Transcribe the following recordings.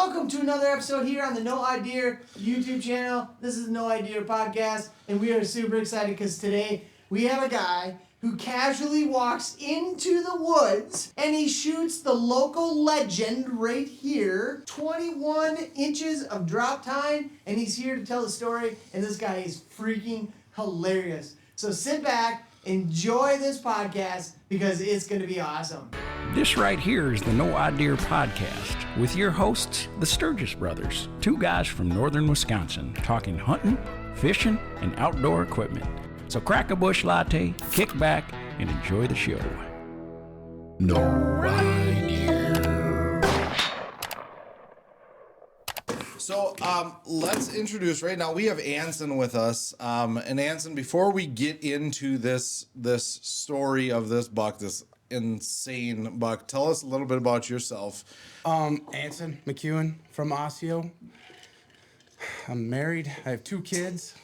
welcome to another episode here on the No Idea YouTube channel. This is the No Idea podcast, and we are super excited because today we have a guy who casually walks into the woods and he shoots the local legend right here. 21 inches of drop tine, and he's here to tell the story, and this guy is freaking hilarious. So sit back, enjoy this podcast because it's going to be awesome. This right here is the No Idea podcast with your hosts, the Sturgis brothers, two guys from northern Wisconsin, talking hunting, fishing, and outdoor equipment. So crack a bush latte, kick back, and enjoy the show. No Idea. So let's introduce right now. We have Anson with us, and Anson, before we get into this story of this buck, this insane buck, tell us a little bit about yourself. Anson McEwen from Osseo. I'm married. I have 2 kids.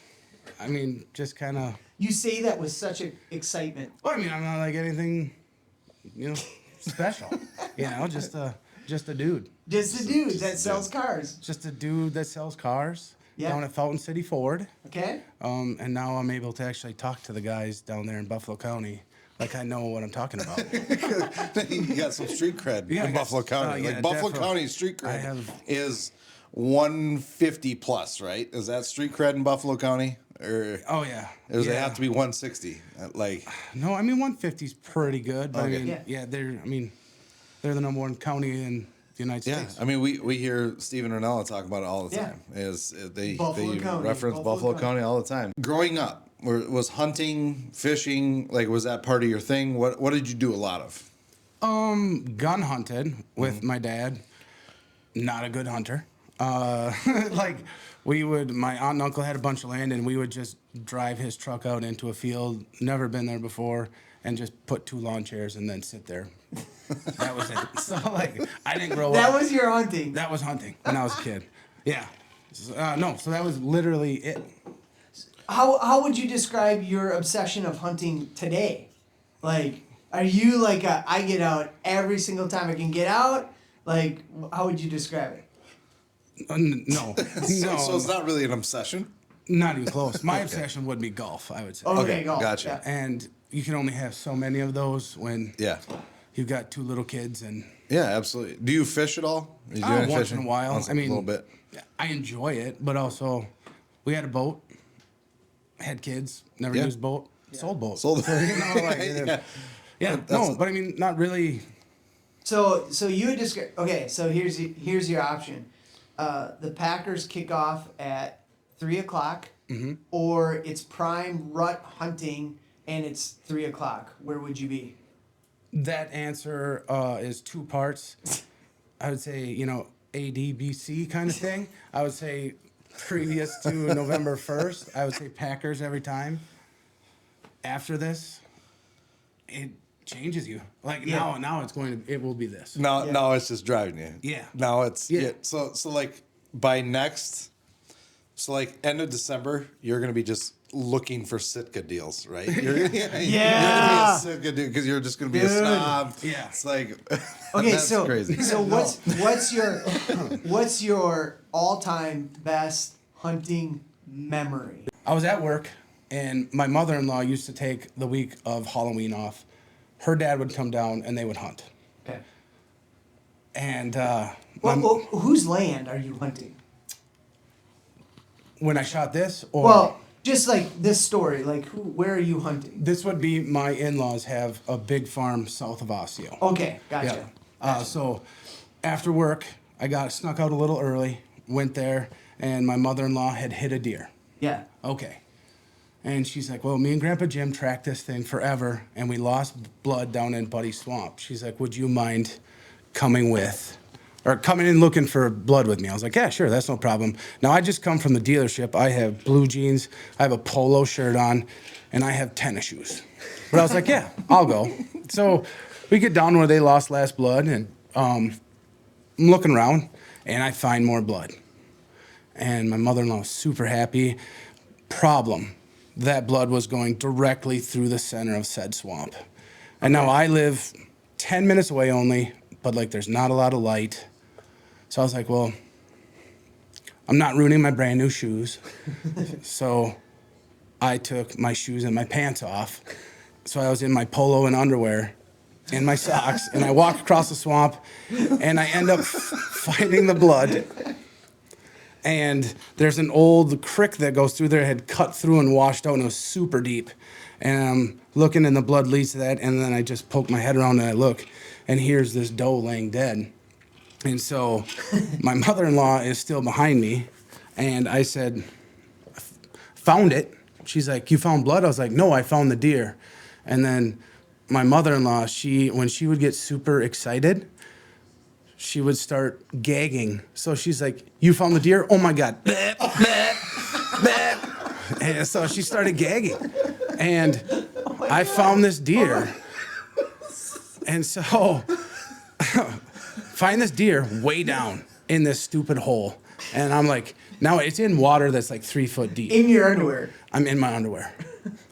I mean, just kind of. You say that with such excitement. Well, I mean, I'm not like anything, special. Just a dude. Just a dude that sells cars. Just a dude that sells cars. Yeah. Down at Fountain City Ford. Okay. And now I'm able to actually talk to the guys down there in Buffalo County. Like I know what I'm talking about. You got some street cred in Buffalo County. Buffalo County street cred is 150 plus, right? Is that street cred in Buffalo County? Or oh yeah. Does it have to be 160? No, I mean 150 is pretty good. But okay. They're the number 1 county in the United States. Yeah, I mean we hear Steven Ranella talk about it all the time. They reference Buffalo County all the time. Growing up, was hunting, fishing, was that part of your thing? What did you do a lot of? Gun hunted with my dad. Not a good hunter. My aunt and uncle had a bunch of land, and we would just drive his truck out into a field, never been there before, and just put 2 lawn chairs and then sit there. That was it. So, I didn't grow up. That was your hunting. That was hunting when I was a kid. Yeah. So that was literally it. How would you describe your obsession of hunting today? Are you I get out every single time I can get out? How would you describe it? No. So it's not really an obsession? Not even close. My obsession would be golf, I would say. Okay, golf. Gotcha. Yeah. And you can only have so many of those when you've got 2 little kids. And yeah, absolutely. Do you fish at all? You do any once fishing? in a while. A little bit. I enjoy it, but also we had a boat, had kids, never used boat, sold boat. Sold. But I mean, not really. So you would describe. Okay, so here's your option. The Packers kick off at 3:00, or it's prime rut hunting and it's 3:00. Where would you be? That answer is 2 parts. I would say, A, D, B, C kind of thing. I would say previous to November 1st, I would say Packers every time. After this, it changes you. Now it will be this. Now it's just driving you. Yeah. Now it's So by next, end of December, you're gonna be just looking for Sitka deals, right? You're gonna be a Sitka dude because you're just gonna be a snob. Yeah. It's okay. That's so crazy. So what's your all-time best hunting memory? I was at work, and my mother-in-law used to take the week of Halloween off. Her dad would come down, and they would hunt. Okay. And whose land are you hunting? when I shot this, or just this story, where are you hunting? This would be my in-laws have a big farm south of Osseo. Okay, gotcha. Yeah. So after work, I got snuck out a little early, went there, and my mother-in-law had hit a deer. Yeah. Okay. And she's like, well, me and Grandpa Jim tracked this thing forever, and we lost blood down in Buddy Swamp. She's like, would you mind coming in looking for blood with me? I was like, yeah, sure, that's no problem. Now, I just come from the dealership. I have blue jeans, I have a polo shirt on, and I have tennis shoes. But I was like, yeah, I'll go. So we get down where they lost last blood, and I'm looking around, and I find more blood. And my mother-in-law was super happy. Problem. That blood was going directly through the center of said swamp. And now I live 10 minutes away only, but there's not a lot of light. So I was like, well, I'm not ruining my brand new shoes. So I took my shoes and my pants off. So I was in my polo and underwear and my socks, and I walked across the swamp, and I end up finding the blood. And there's an old creek that goes through there, had cut through and washed out, and it was super deep. And I'm looking, and the blood leads to that, and then I just poke my head around and I look, and here's this doe laying dead. And so my mother-in-law is still behind me, and I said, found it. She's like, you found blood? I was like, no, I found the deer. And then my mother-in-law, when she would get super excited, she would start gagging. So she's like, you found the deer? Oh my God. And so she started gagging. And I found this deer. And so find this deer way down in this stupid hole. And I'm like, now it's in water that's like 3 foot deep. In your underwear. I'm in my underwear.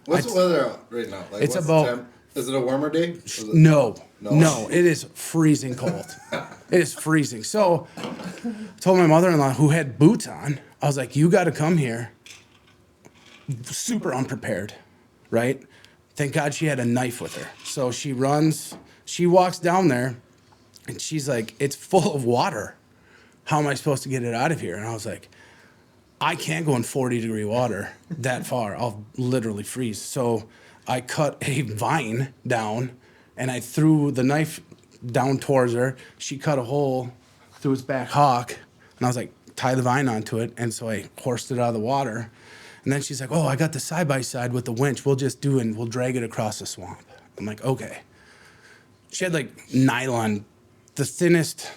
What's the weather out right now? Like, It's what's about- the temp? Is it a warmer day? No, No. it is freezing cold. It is freezing. So I told my mother-in-law, who had boots on, I was like, you got to come here. Super unprepared, right? Thank God she had a knife with her. So she walks down there, and she's like, it's full of water. How am I supposed to get it out of here? And I was like, I can't go in 40-degree water that far. I'll literally freeze. So I cut a vine down, and I threw the knife down towards her. She cut a hole through its back hock, and I was like, tie the vine onto it. And so I horsed it out of the water. And then she's like, oh, I got the side-by-side with the winch. We'll drag it across the swamp. I'm like, okay. She had like nylon, the thinnest,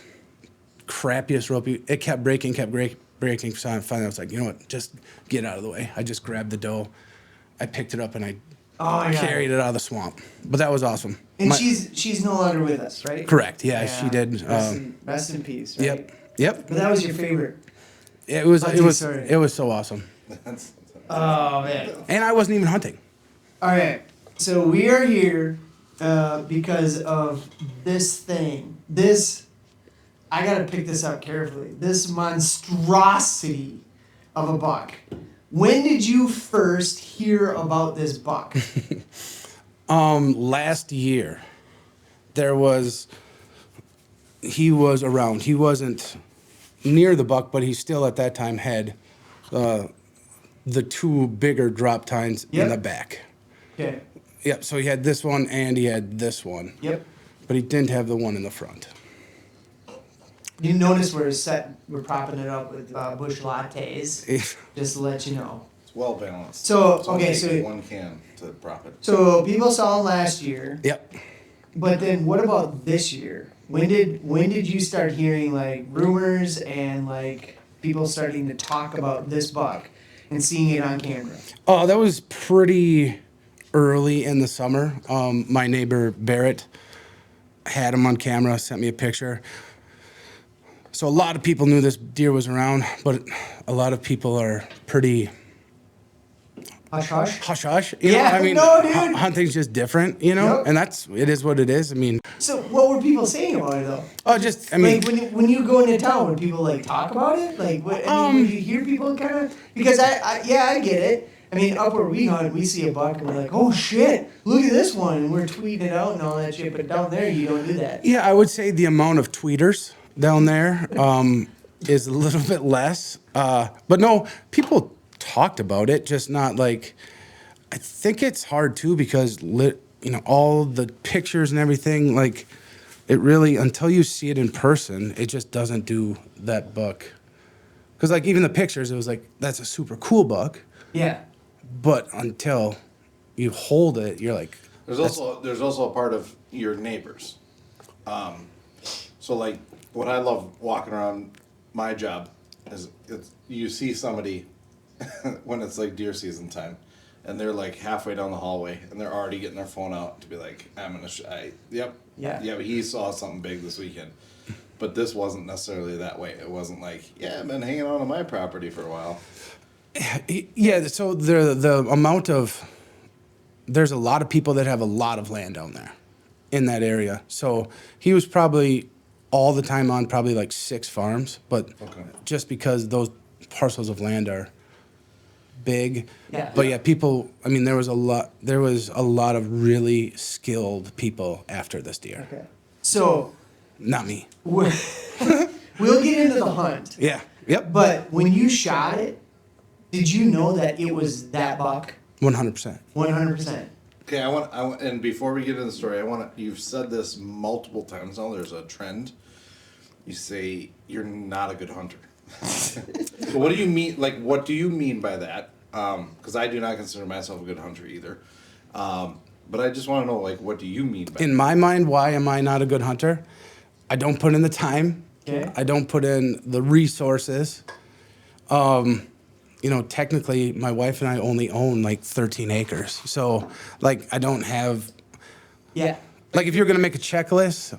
crappiest rope. It kept breaking. So finally I was like, you know what, just get out of the way. I just grabbed the doe. I picked it up and I carried it out of the swamp. But that was awesome. And she's no longer with us, right? Correct. Yeah, she did. Rest in peace. Right? Yep. But that was your favorite. It was Hunting so awesome. Oh man. And I wasn't even hunting. All right. So we are here because of this thing. I gotta pick this up carefully. This monstrosity of a buck. When did you first hear about this buck? Last year, he was around. He wasn't near the buck, but he still at that time had the two bigger drop tines in the back. Okay. Yep, so he had this one and he had this one. Yep. But he didn't have the one in the front. You notice we're propping it up with bush lattes, just to let you know. It's well balanced. So, It's only okay, so- one can to prop it. So people saw him last year, Yep. but then what about this year? When did you start hearing like rumors and like people starting to talk about this buck and seeing it on camera? Oh, that was pretty early in the summer. My neighbor Barrett had him on camera, sent me a picture. So a lot of people knew this deer was around, but a lot of people are pretty Hush hush. hush hush. Yeah, I mean, no, dude. hunting's just different, you know, Yep. and it is what it is. I mean, So what were people saying about it though? mean, Like when you go into town, would people like talk about it? Like what? I mean, would you hear people kind of? Because I get it. I mean, up where we hunt, we see a buck and we're like, oh shit, look at this one, and we're tweeting it out and all that shit. But down there, you don't do that. yeah, I would say the amount of tweeters down there is a little bit less. But no, people talked about it, just not like. I think it's hard too because all the pictures and everything, like it really, until you see it in person, it just doesn't do that buck. Because like even the pictures, it was like that's a super cool buck, Yeah. but until you hold it, you're like. There's also a part of your neighbors. So like what I love walking around my job is you see somebody when it's like deer season time, and they're like halfway down the hallway and they're already getting their phone out to be like, I'm gonna yeah, but he saw something big this weekend. But this wasn't necessarily that way. It wasn't like, yeah, I've been hanging out on my property for a while. Yeah, so the amount of, there's a lot of people that have a lot of land down there in that area. So he was probably all the time on probably like 6 farms, but Okay. just because those parcels of land are big. Yeah. But yeah, people. I mean, there was a lot. There was a lot of really skilled people after this deer. Okay. So Not me. we'll get into the hunt. Yeah. Yep. But when you shot it, did you know that it was that buck? 100%. 100%. Okay, and before we get into the story, you've said this multiple times now, there's a trend. You say you're not a good hunter. So what do you mean, what do you mean by that? Because I do not consider myself a good hunter either. But I just want to know, what do you mean by that? In my mind, why am I not a good hunter? I don't put in the time. Okay. I don't put in the resources. Technically, my wife and I only own 13 acres. So, I don't have. Yeah. If you're gonna make a checklist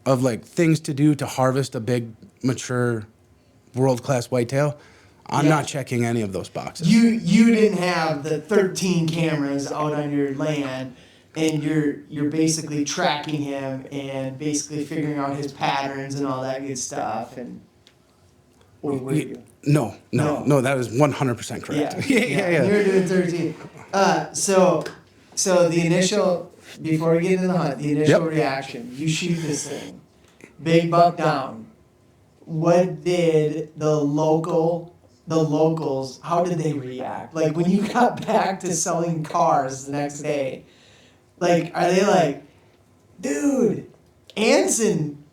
of things to do to harvest a big, mature, world-class whitetail, I'm not checking any of those boxes. You didn't have the 13 cameras out on your land, and you're basically tracking him and basically figuring out his patterns and all that good stuff. And or were you? No, that is 100% correct. Yeah. You were doing 13. So the initial, before we get into the hunt, the initial reaction, you shoot this thing, big buck down. What did the locals, how did they react? When you got back to selling cars the next day, are they dude, Anson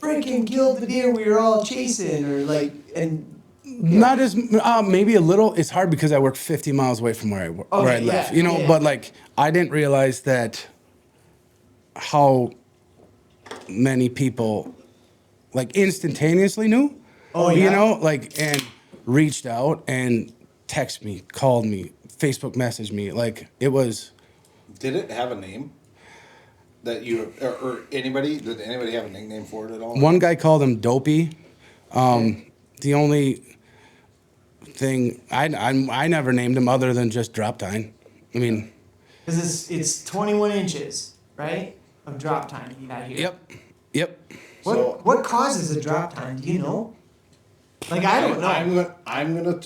freaking killed the deer we were all chasing, or Not as maybe a little. It's hard because I work 50 miles away from where I live. But I didn't realize that how many people instantaneously knew. Oh yeah. And reached out and texted me, called me, Facebook messaged me. It was. Did it have a name? That you or anybody? Did anybody have a nickname for it at all? One guy called him Dopey. The only thing I never named him other than just drop tine. I mean, because it's 21 inches, right, of drop tine you got here. Yep. What causes a drop tine? Do you know? I don't know. I'm gonna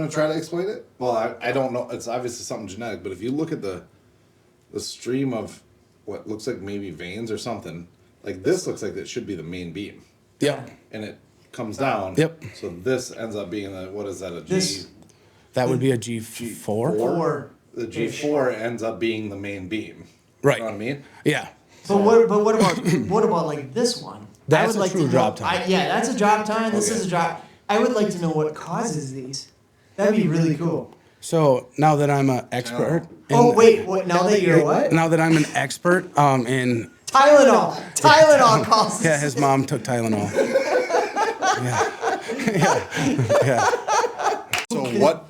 try to explain it. Well, I don't know. It's obviously something genetic, but if you look at the stream of what looks like maybe veins or something, this looks like it should be the main beam. Yep. And it comes down. Yep. So this ends up being what is that, a G? That would be a G4. The G4 ends up being the main beam. Right. You know what I mean? Yeah. But what about this one? That's a true drop tine. That's a drop tine. This is a drop. I would like to know what causes these. That'd be really cool. So now that I'm an expert. What? Now that you're what? Now that I'm an expert in Tylenol. Tylenol causes. Yeah, his mom took Tylenol. Yeah. So what?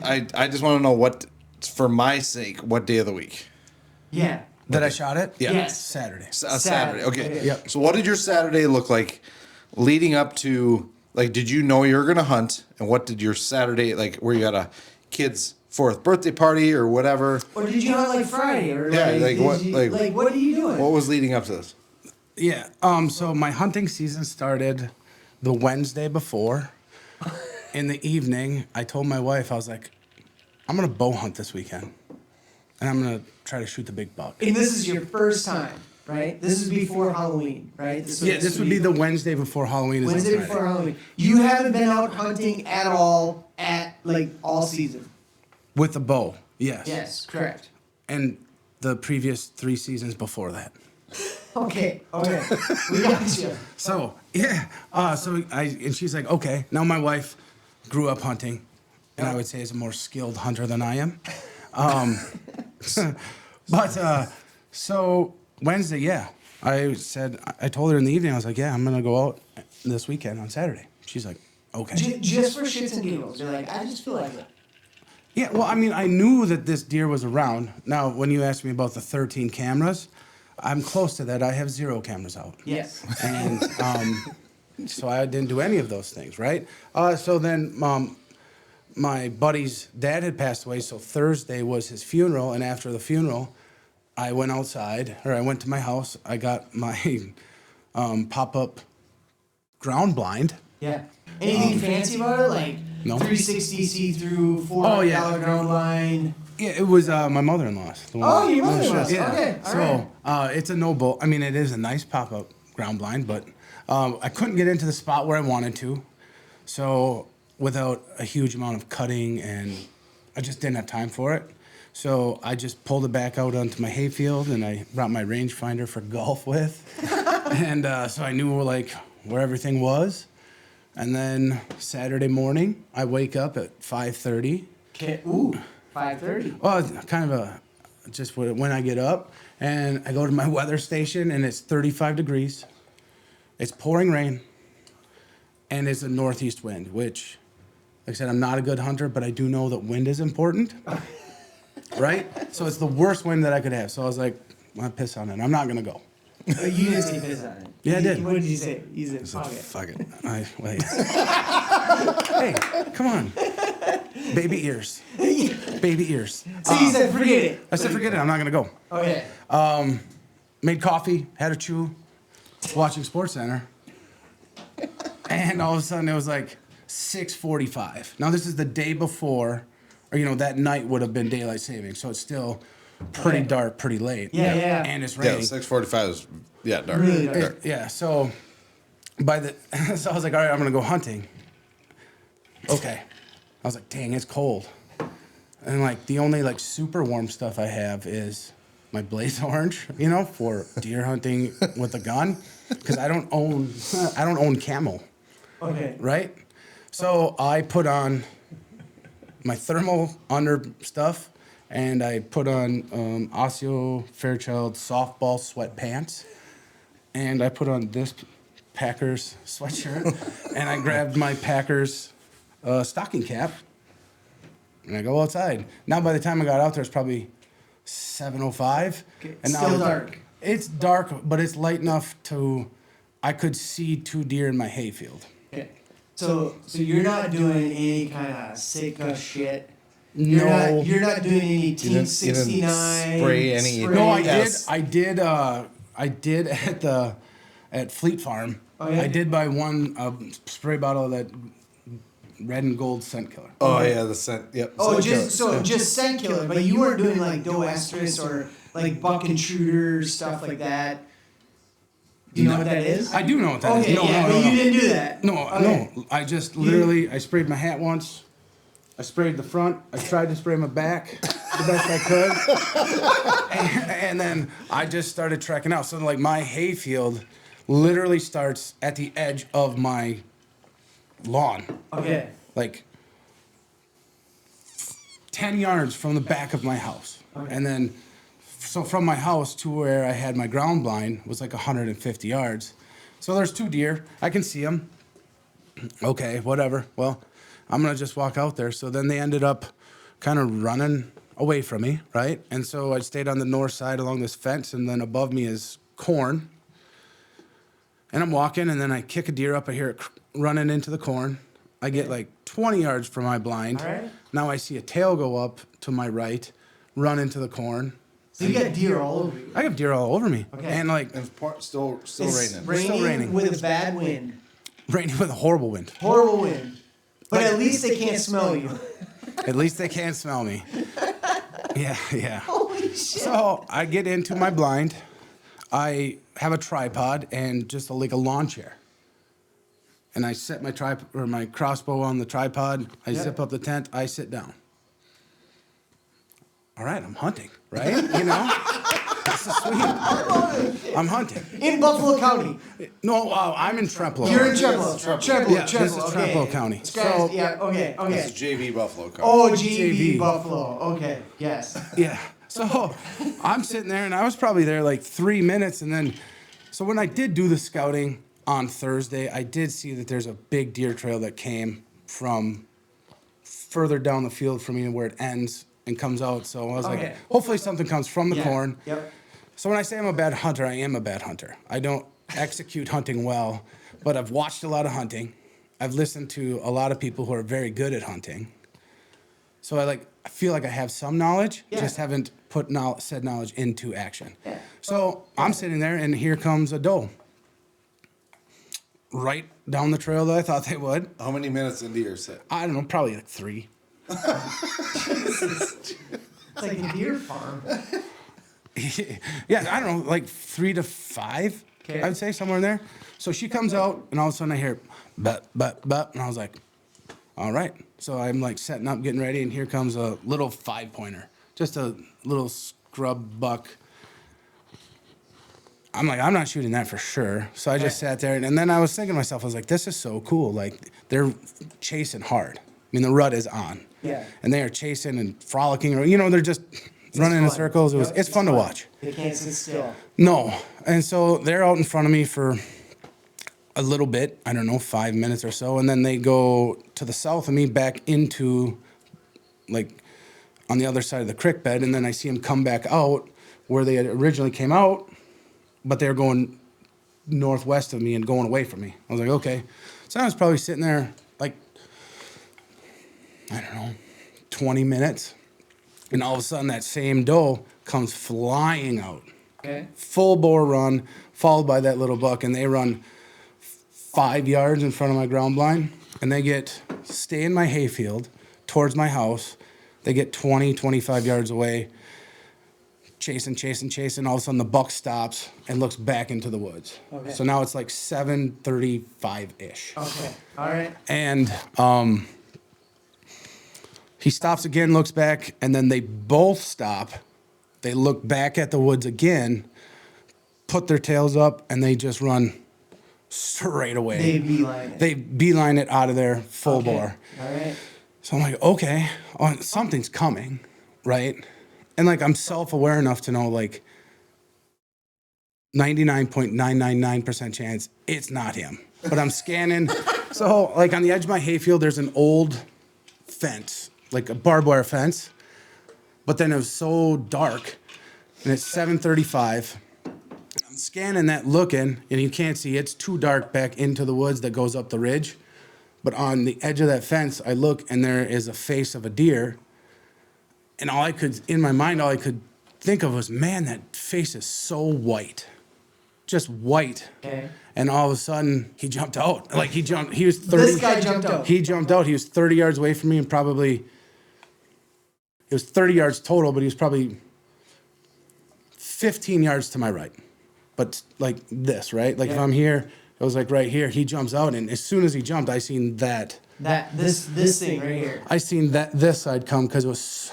I just want to know what, for my sake, what day of the week? Yeah. That I shot it? Yeah. Yes. Saturday. Saturday. Okay. Yep. So what did your Saturday look like leading up to, did you know you were going to hunt? And what did your Saturday, where you had a kid's 4th birthday party or whatever? Or did you hunt Friday? Or what? What are you doing? What was leading up to this? Yeah. So my hunting season started the Wednesday before. In the evening, I told my wife, I was like, I'm going to bow hunt this weekend. And I'm going to try to shoot the big buck. And this is your first time, right? This is before Halloween, right? This would be the Wednesday before Halloween. Wednesday before Halloween. You haven't been out hunting at all all season. With a bow, yes. Yes, correct. And the previous 3 seasons before that. Okay. We got you. So, yeah. And she's like, okay. Now my wife grew up hunting, and I would say is a more skilled hunter than I am. So Wednesday, yeah. I told her in the evening, I was like, yeah, I'm going to go out this weekend on Saturday. She's like, okay. Just for shits and giggles. You're like, I just feel like it. Yeah, well, I mean, I knew that this deer was around. Now, when you asked me about the 13 cameras, I'm close to that. I have 0 cameras out. Yes. And so I didn't do any of those things, right? So then my buddy's dad had passed away, so Thursday was his funeral, and after the funeral, I went to my house. I got my pop-up ground blind. Yeah. Anything fancy about it? Like No. 360 see-through, $400 ground line. Yeah, it was my mother-in-law's. The one Oh, your mother-in-law's. Yeah. Okay, all right. It's a no bull. I mean, it is a nice pop-up ground blind, but I couldn't get into the spot where I wanted to. So without a huge amount of cutting, and I just didn't have time for it. So I just pulled it back out onto my hayfield, and I brought my rangefinder for golf with. And so I knew like where everything was. And then Saturday morning, I wake up at 5:30. Okay. Ooh, 5:30. Well, it's kind of just when I get up, and I go to my weather station, and it's 35 degrees. It's pouring rain, and it's a northeast wind, which, like I said, I'm not a good hunter, but I do know that wind is important, right? So it's the worst wind that I could have. So I was like, I'm piss on it. I'm not gonna go. You didn't say piss on it. Yeah, I did. What did you say? You said, So, okay. fuck it. Wait. Hey, come on. Baby ears. Baby ears. So you said, forget it. I said, forget it. I'm not gonna go. Okay. Made coffee, had a chew, watching SportsCenter, and all of a sudden it was like 6:45. Now this is the day before, or that night would have been daylight saving, so it's still pretty dark, pretty late. Yeah. And it's Yeah, raining. 6:45 is dark. Really dark. Yeah. So so I was like, all right, I'm gonna go hunting. Okay. I was like, dang, it's cold. And like the only like super warm stuff I have is my blaze orange, for deer hunting with a gun, because I don't own camo, Okay. right? So I put on my thermal under stuff, and I put on Osseo Fairchild softball sweatpants, and I put on this Packers sweatshirt, and I grabbed my Packers stocking cap, and I go outside. Now by the time I got out there, it's probably 7:05. Okay, And now still dark. It's dark, but it's light enough I could see 2 deer in my hayfield. Okay. So you're not doing any kind of Sitka shit. No. You're not doing any You Team didn't 69. spray any- No, I Yes. did. I did at Fleet Farm. Oh, yeah? I did buy one spray bottle of that red and gold scent killer. Oh yeah, the scent. Yep. Oh, scent just scent killer, but you weren't doing like doe estrus or like buck intruder stuff like that. Do you know what that is? I do know what that is. Okay, yeah, but you didn't do that. No, Okay. no. I just literally I sprayed my hat once. I sprayed the front. I tried to spray my back the best I could, and then I just started trekking out. So like my hayfield literally starts at the edge of my lawn, Okay. like 10 yards from the back of my house. Okay. And then, so from my house to where I had my ground blind was like 150 yards. So there's 2 deer. I can see them. Okay, whatever. Well, I'm going to just walk out there. So then they ended up kind of running away from me, right? And so I stayed on the north side along this fence, and then above me is corn. And I'm walking, and then I kick a deer up. I hear it running into the corn. I get like 20 yards from my blind. All right. Now I see a tail go up to my right, run into the corn. So you got deer all over you. I have deer all over me. Okay. And like And still It's raining. raining, raining. with a bad wind. raining with a horrible wind. Horrible wind. But at least they can't smell you. At least they can't smell me. Yeah. Holy shit. So I get into my blind. I have a tripod and just like a lawn chair. And I set my crossbow on the tripod. I Yeah. zip up the tent. I sit down. All right, I'm hunting, right? This is sweet. I'm hunting. In Buffalo County. No, I'm in Trempealeau. You're in Trempealeau. Yeah, this is Trempealeau County. So, yeah, okay. This is JV Buffalo County. Oh, JV JV. Buffalo. Okay, yes. Yeah. So I'm sitting there, and I was probably there like 3 minutes, and then, so when I did do the scouting on Thursday, I did see that there's a big deer trail that came from further down the field from me where it ends and comes out. So I was Okay. like, hopefully something comes from the Yeah. corn. Yep. So when I say I'm a bad hunter, I am a bad hunter. I don't execute hunting well, but I've watched a lot of hunting. I've listened to a lot of people who are very good at hunting. So I feel like I have some knowledge, Yeah. just haven't put said knowledge into action. Yeah. So I'm sitting there, and here comes a doe. right down the trail that I thought they would. How many minutes into your set? I don't know, probably like 3. It's like a deer farm. Yeah, I don't know, like 3 to 5. Okay. I'd say somewhere in there. So she comes out, and all of a sudden I hear, but, and I was like, all right. So I'm like setting up, getting ready, and here comes a little 5-pointer, just a little scrub buck. I'm like, I'm not shooting that for sure. So I just sat there, and then I was thinking to myself, I was like, this is so cool. Like, they're chasing hard. I mean, the rut is on. Yeah. And they are chasing and frolicking, or, they're just running in circles. It's fun to watch. They can't sit still. No. And so they're out in front of me for a little bit, I don't know, 5 minutes or so, and then they go to the south of me back into, like, on the other side of the creek bed, and then I see them come back out where they had originally came out, but they're going northwest of me and going away from me. I was like, okay. So I was probably sitting there, like, I don't know, 20 minutes, and all of a sudden that same doe comes flying out. Okay. Full bore run, followed by that little buck, and they run 5 yards in front of my ground blind, and they stay in my hayfield towards my house. They get 20, 25 yards away, chasing. All of a sudden the buck stops and looks back into the woods. Okay. So now it's like 7:35-ish. Okay. All right. And he stops again, looks back, and then they both stop. They look back at the woods again, put their tails up, and they just run straight away. They beeline it. They beeline it out of there full bore. All right. So I'm like, okay, something's coming, right? And like I'm self-aware enough to know like 99.999% chance it's not him. But I'm scanning. So like on the edge of my hayfield, there's an old fence, like a barbed wire fence. But then it was so dark, and it's 7:35. I'm scanning that, looking, and you can't see. It's too dark back into the woods that goes up the ridge. But on the edge of that fence, I look, and there is a face of a deer. And in my mind, all I could think of was, man, that face is so white. Just white. Okay. And all of a sudden, he jumped out. Like, he was 30. This guy jumped out. He jumped out. He was 30 yards away from me, and probably, it was 30 yards total, but he was probably 15 yards to my right. But like this, right? Like if I'm here, it was like right here. He jumps out, and as soon as he jumped, I seen that. This thing right here. I seen this side come because it was.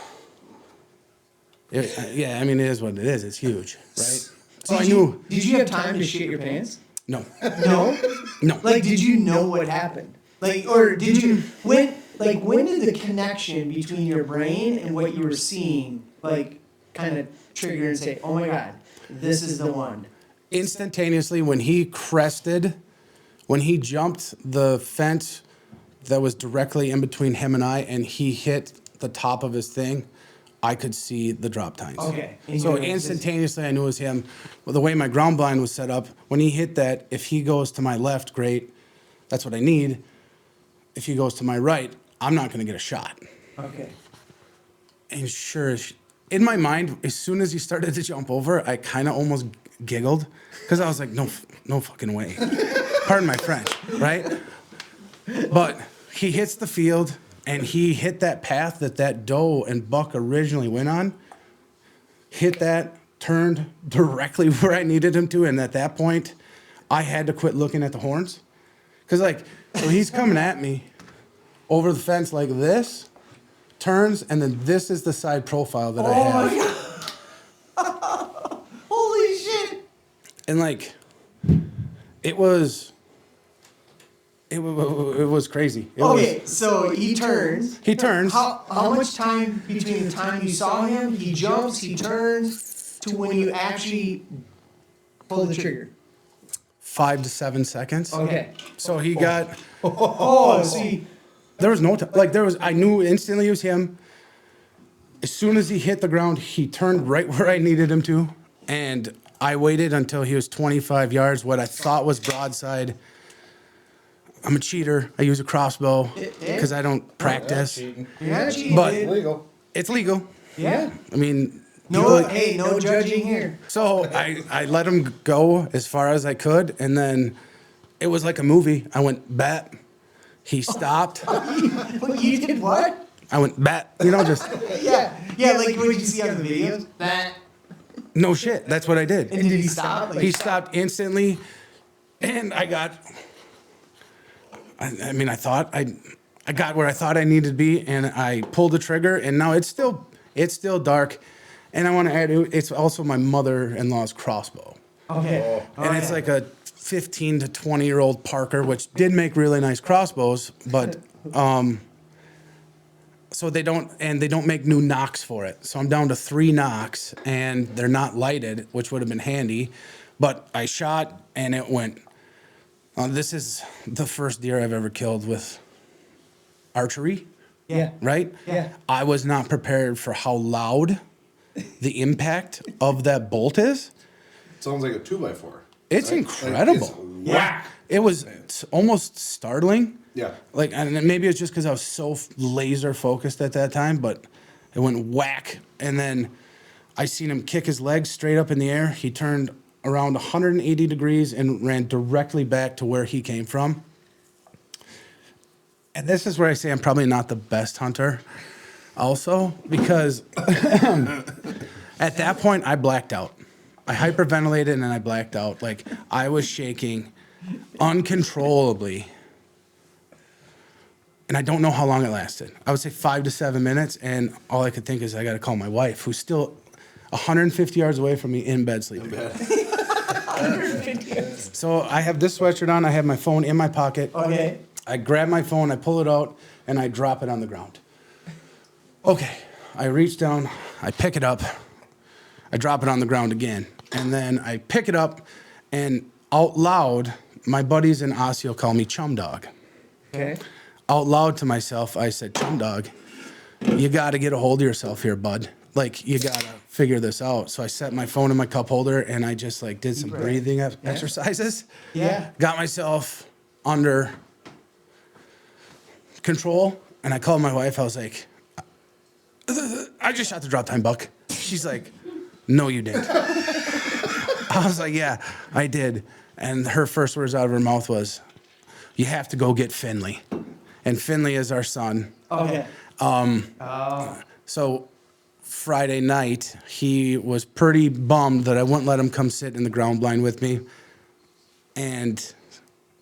Yeah, I mean it is what it is. It's huge, right? So I knew. Did you have time to shit your pants? No. No. No. Like, did you know what happened? Like, or did you when did the connection between your brain and what you were seeing like kind of trigger and say, oh my God, this is the one? Instantaneously, when he jumped the fence that was directly in between him and I, and he hit the top of his thing, I could see the drop tines. Okay. So instantaneously, I knew it was him. Well, the way my ground blind was set up, when he hit that, if he goes to my left, great. That's what I need. If he goes to my right, I'm not going to get a shot. Okay. And sure, in my mind, as soon as he started to jump over, I kind of almost giggled because I was like, no fucking way. Pardon my French, right? But he hits the field, and he hit that path that doe and buck originally went on, hit that, turned directly where I needed him to, and at that point, I had to quit looking at the horns. Because, so he's coming at me over the fence like this, turns, and then this is the side profile that I have. Oh, my God. Holy shit. And, it was crazy. So he turns. He turns. How much time between the time you saw him, he jumps, he turns, to when you actually pull the trigger? 5 to 7 seconds. Okay. So he got. See. There was no time. I knew instantly it was him. As soon as he hit the ground, he turned right where I needed him to. And I waited until he was 25 yards, what I thought was broadside. I'm a cheater. I use a crossbow because I don't practice. You're not cheating, But dude. Legal. it's legal. Yeah. I mean, No judging here. So I let him go as far as I could, and then it was like a movie. I went, bat. He stopped. You did what? I went, bat. Just, Yeah, like what you see on the videos. That. no shit. That's what I did. And did he stop? He stopped instantly, and I got. I thought I got where I thought I needed to be, and I pulled the trigger, and now it's still dark, and I want to add, it's also my mother-in-law's crossbow, Okay. and it's like a 15 to 20-year-old Parker, which did make really nice crossbows, but so they don't make new nocks for it, so I'm down to 3 nocks, and they're not lighted, which would have been handy, but I shot, and it went. This is the first deer I've ever killed with archery, Yeah. right? Yeah. I was not prepared for how loud the impact of that bolt is. Sounds like a 2x4. It's right? incredible. Like, Yeah. It was almost startling. Yeah. Like, and maybe it's just because I was so laser focused at that time, but it went whack. And then I seen him kick his legs straight up in the air. He turned around 180 degrees and ran directly back to where he came from. And this is where I say I'm probably not the best hunter also, because at that point I blacked out. I hyperventilated and I blacked out. Like, I was shaking uncontrollably. And I don't know how long it lasted. I would say 5 to 7 minutes, and all I could think is I got to call my wife, who's still 150 yards away from me in bed sleeping. So I have this sweatshirt on. I have my phone in my pocket. Okay. I grab my phone, I pull it out, and I drop it on the ground. Okay. I reach down, I pick it up, I drop it on the ground again, and then I pick it up, and out loud, my buddies in Osseo call me Chum Dog. Okay. Out loud to myself, I said, Chum Dog, you got to get a hold of yourself here, bud. Like, you got to figure this out. So I set my phone in my cup holder, and I just, like, did some breathing exercises. Yeah. Got myself under control, and I called my wife. I was like, I just shot the drop time buck. She's like, no, you didn't. I was like, yeah, I did. And her first words out of her mouth was, you have to go get Finley. And Finley is our son. Okay. So Friday night, he was pretty bummed that I wouldn't let him come sit in the ground blind with me. And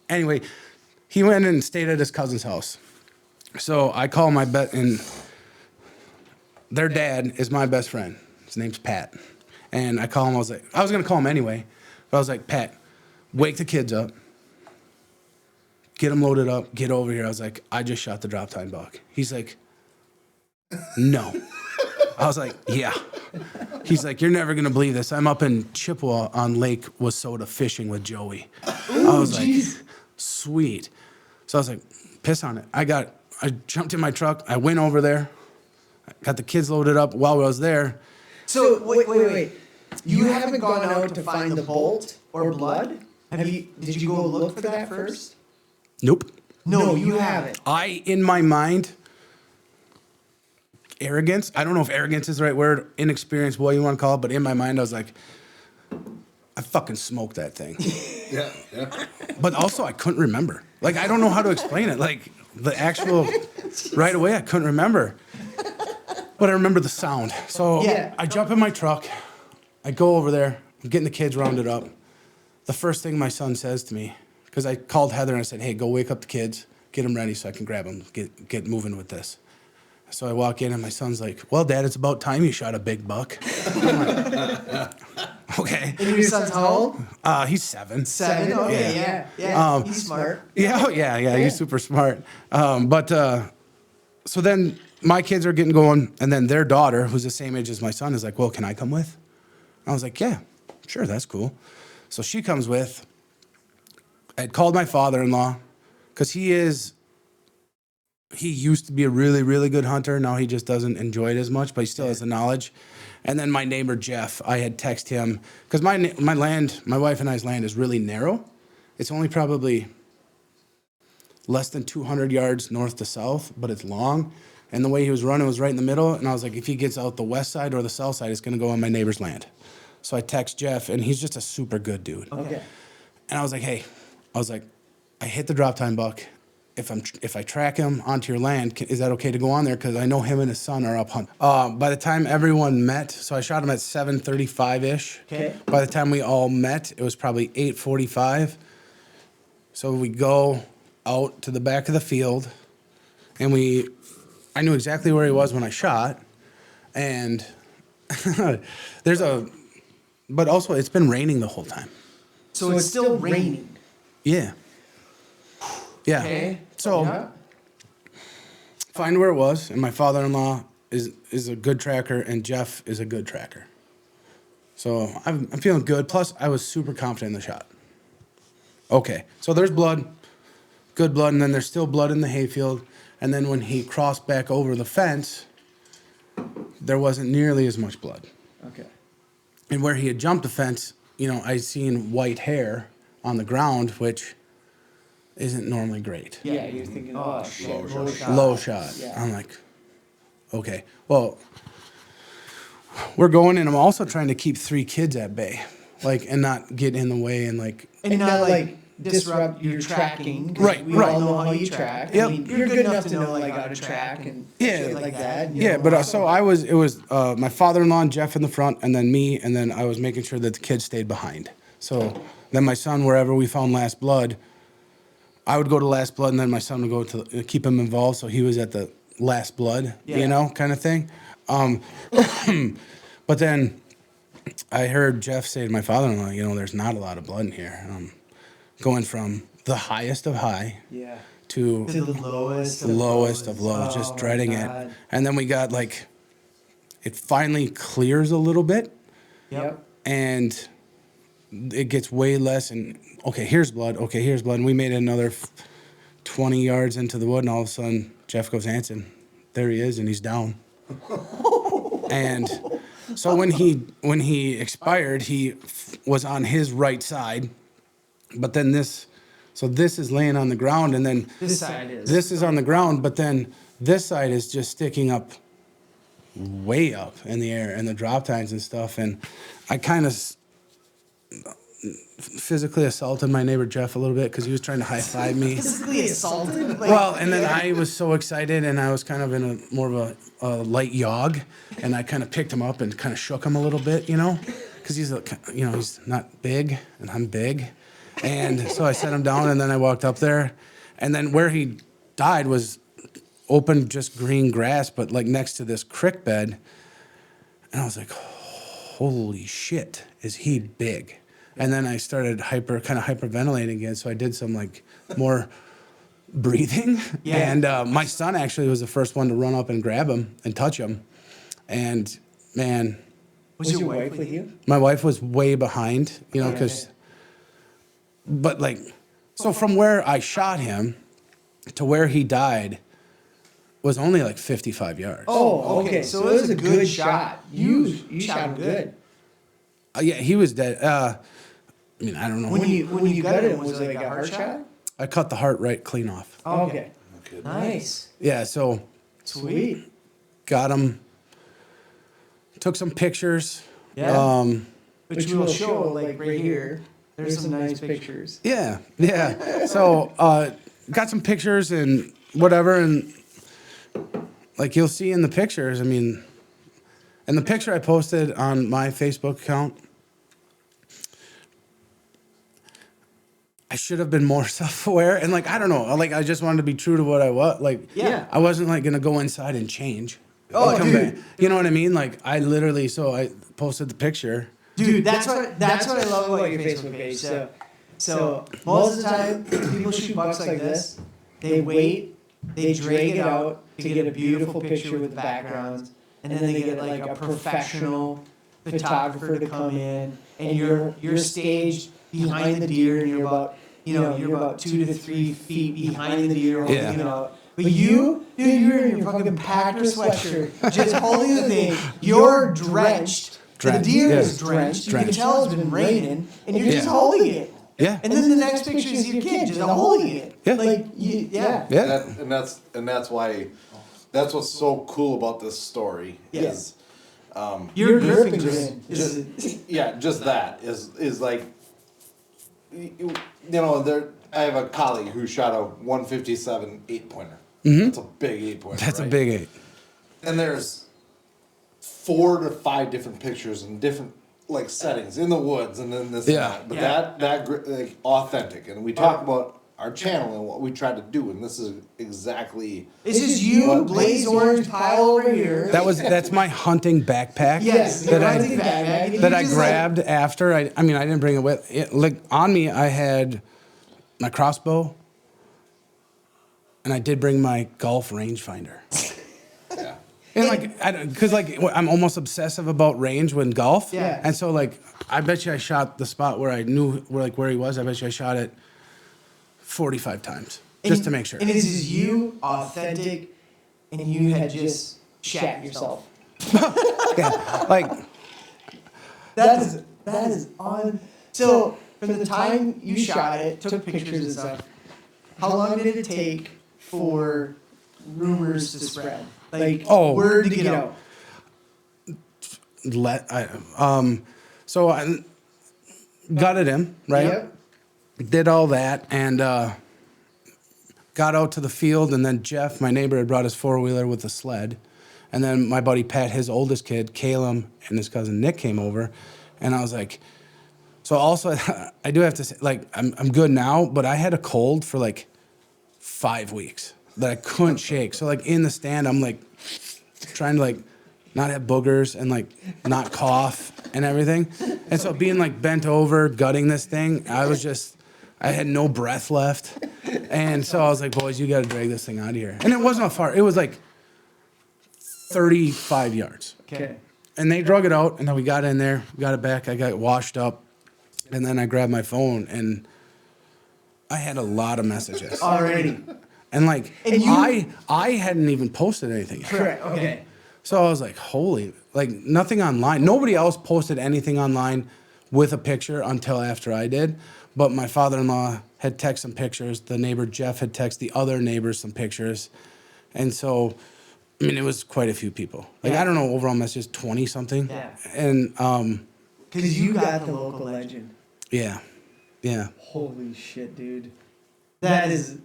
anyway, he went and stayed at his cousin's house. So I call my and their dad is my best friend. His name's Pat. And I call him, I was going to call him anyway, but I was like, Pat, wake the kids up. Get them loaded up, get over here. I was like, I just shot the drop time buck. He's like, no. I was like, yeah. He's like, you're never gonna believe this. I'm up in Chippewa on Lake Wissota fishing with Joey. Ooh, I was geez. like, sweet. So I was like, piss on it. I jumped in my truck. I went over there. I got the kids loaded up while I was there. So wait. You haven't gone out to find the bolt or blood? Did you go look for that first? Nope. No, you haven't. In my mind, arrogance. I don't know if arrogance is the right word, inexperience, what you want to call it, but in my mind, I was like, I fucking smoked that thing. Yeah. But also, I couldn't remember. Like, I don't know how to explain it. Like, the actual, right away, I couldn't remember. But I remember the sound. So Yeah. I jump in my truck. I go over there. I'm getting the kids rounded up. The first thing my son says to me, because I called Heather and I said, hey, go wake up the kids, get them ready so I can grab them, get moving with this. So I walk in and my son's like, well, Dad, it's about time you shot a big buck. I'm like, okay. And your son's how old? He's 7. 7? Okay, yeah. He's smart. Yeah, he's super smart. So then my kids are getting going, and then their daughter, who's the same age as my son, is like, well, can I come with? I was like, yeah, sure, that's cool. So she comes with. I had called my father-in-law, because he used to be a really, really good hunter. Now he just doesn't enjoy it as much, but he still has the knowledge. And then my neighbor, Jeff, I had texted him, because my land, my wife and I's land is really narrow. It's only probably less than 200 yards north to south, but it's long. And the way he was running was right in the middle. And I was like, if he gets out the west side or the south side, it's going to go on my neighbor's land. So I text Jeff, and he's just a super good dude. Okay. And I was like, hey, I hit the drop tine buck. If I track him onto your land, is that okay to go on there? Because I know him and his son are up hunting. By the time everyone met, so I shot him at 7:35-ish. Okay. By the time we all met, it was probably 8:45. So we go out to the back of the field, and I knew exactly where he was when I shot, and but also it's been raining the whole time. So it's still raining. Yeah. Yeah. Okay. So find where it was, and my father-in-law is a good tracker, and Jeff is a good tracker. So I'm feeling good. Plus, I was super confident in the shot. Okay, so there's blood, good blood, and then there's still blood in the hayfield. And then when he crossed back over the fence, there wasn't nearly as much blood. Okay. And where he had jumped the fence, I seen white hair on the ground, which isn't normally great. Yeah, you're thinking, oh, shit, Low shot. Yeah. I'm like, okay. Well, we're going, and I'm also trying to keep 3 kids at bay, and not get in the way and And not disrupt your tracking. 'Cause Right, we right. all know how you track. Yep. I mean, you're good enough to know how to track and shit like that. Yeah, but it was my father-in-law and Jeff in the front, and then me, and then I was making sure that the kids stayed behind. So then my son, wherever we found last blood, I would go to last blood, and then my son would go to keep him involved, so he was at the last blood, kind of thing. But then I heard Jeff say to my father-in-law, there's not a lot of blood in here. Going from the highest of high to the lowest of lows, just dreading it. And then we got it finally clears a little bit. Yep. And it gets way less. And okay, here's blood. Okay, here's blood. And we made another 20 yards into the wood, and all of a sudden, Jeff goes, Anson, there he is, and he's down. And so when he expired, he was on his right side. But then this is laying on the ground, and then This side is. this is on the ground, but then this side is just sticking up way up in the air, and the drop tines and stuff. And I kind of physically assaulted my neighbor Jeff a little bit because he was trying to high five me. Physically assaulted? Well, and then I was so excited, and I was kind of in more of a light jog, and I kind of picked him up and kind of shook him a little bit, because he's he's not big, and I'm big. And so I set him down, and then I walked up there. And then where he died was open, just green grass, but next to this creek bed. And I was like, holy shit, is he big? And then I started hyperventilating again. So I did some more breathing. Yeah. And my son actually was the first one to run up and grab him and touch him. And man. Was your wife with you? My wife was way behind, because... But so from where I shot him to where he died was only 55 yards. Oh, okay. So it was a good shot. You shot him good. Yeah, he was dead. I don't know. When you got him, was it a heart shot? I cut the heart right clean off. Oh, okay. Nice. Yeah, so Sweet. got him. Took some pictures. Yeah. Which we'll show right here. There's some nice pictures. Yeah. So got some pictures and whatever, and you'll see in the pictures. And the picture I posted on my Facebook account, I should have been more self-aware, and I don't know, I just wanted to be true to what I was. I wasn't gonna go inside and change. Oh, come dude. back. You know what I mean? I literally, so I posted the picture. Dude, that's what I love about your Facebook page. So most of the time, people shoot bucks like this. They wait, they drag it out to get a beautiful picture with the backgrounds, and then they get a professional photographer to come in, and you're staged behind the deer, and you're about 2 to 3 feet behind the deer, holding it out. But you're in your fucking Packer sweatshirt, just holding the thing. You're drenched. The deer is drenched. You can tell it's been raining, and you're just holding it. Yeah. And then the next picture is your kid just holding it. Yeah. And that's why, that's what's so cool about this story. Is Your gripping grin. just that is there. I have a colleague who shot a 157 8-pointer. That's a big 8-pointer. That's right? a big 8. And there's 4 to 5 different pictures in different like settings in the woods and then this Yeah. and that. But that like authentic. And we talk about our channel and what we try to do, and this is exactly. This is you, Blaze Orange pile over here. That's my hunting backpack. Yes, that I hunting backpack. that I grabbed after. I didn't bring it with. Like on me, I had my crossbow, and I did bring my golf rangefinder. Yeah. And because I'm almost obsessive about range when golf. Yeah. And so I bet you I shot the spot where I knew where he was. I bet you I shot it 45 times just to make sure. And this is you, authentic, and you had just shat yourself. Yeah, like That is on. So from the time you shot it, took pictures and stuff, how long did it take for rumors to spread? Like word to get out. So I gutted him, right? Yep. Did all that and got out to the field, and then Jeff, my neighbor, had brought his 4-wheeler with a sled. And then my buddy Pat, his oldest kid, Caleb, and his cousin Nick came over. And I was like, so also, I do have to say, I'm good now, but I had a cold for 5 weeks that I couldn't shake. So in the stand, I'm trying to not have boogers and not cough and everything. And so being bent over, gutting this thing, I had no breath left. And so I was like, boys, you got to drag this thing out of here. And it wasn't far. It was 35 yards. Okay. And they drug it out, and then we got in there, got it back. I got washed up, and then I grabbed my phone, and I had a lot of messages Already. And you- I hadn't even posted anything yet. Correct. Okay. So I was like, holy, nothing online. Nobody else posted anything online with a picture until after I did. But my father-in-law had texted some pictures. The neighbor Jeff had texted the other neighbors some pictures. And so, it was quite a few people. I don't know, overall messages, 20 something. Yeah. And Because you got the local legend. yeah. Holy shit, dude. That's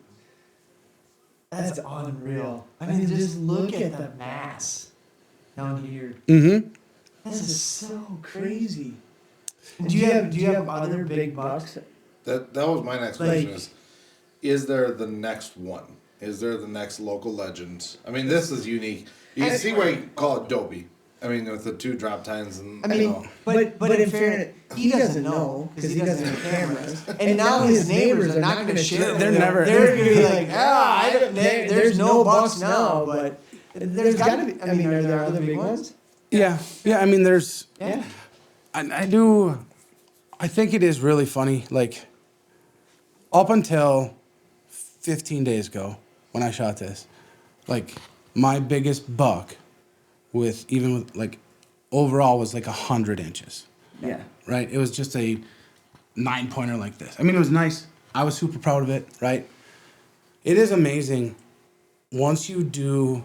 unreal. I mean, just look at the mass down here. Mm-hmm. This is so crazy. Do you have other big bucks? That was my next question is there the next one? Is there the next local legend? I mean, this is unique. You can see why you call it dopey. I mean, with the 2 drop tines and But in fairness, he doesn't know because he doesn't have cameras. And now his neighbors are not going to share. They're never. They're going to be like, there's no bucks now, but there's got to be. I mean, are there other big ones? Yeah. I mean, there's. Yeah. I think it is really funny. Up until 15 days ago, when I shot this, my biggest buck overall was 100 inches. Yeah. Right? It was just a 9-pointer like this. I mean, it was nice. I was super proud of it, right? It is amazing once you do